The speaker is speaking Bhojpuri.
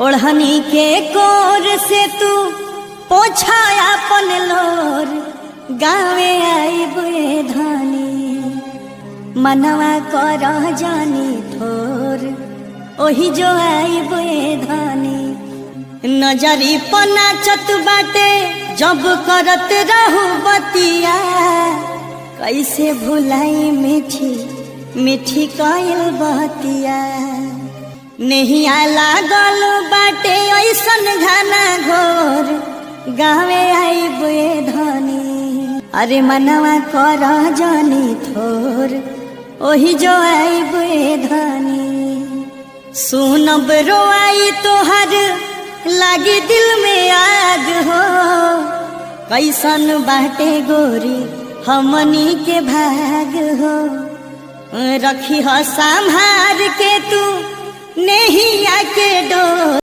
ओढ़नी के कोर से तू पोछा अपन लोर गावे आई बुए धानी मनवा कर जानी थोर ओही जो आई बुए धानी नजरी पना चत बाटे जब करत रहू बतिया कैसे भुलाई मीठी मीठी कइल बतिया नहीं लागल बाटे ऐसन घना घोर गावे आई बुए धनी अरे मनवा कर जानी थोर ओही जो आई बुए धनी सुनब रोआई तोहर लागी दिल में आग हो कैसन बाटे गोरी हमनी के भाग हो रखी हो संभार के तू नहीं आके डो।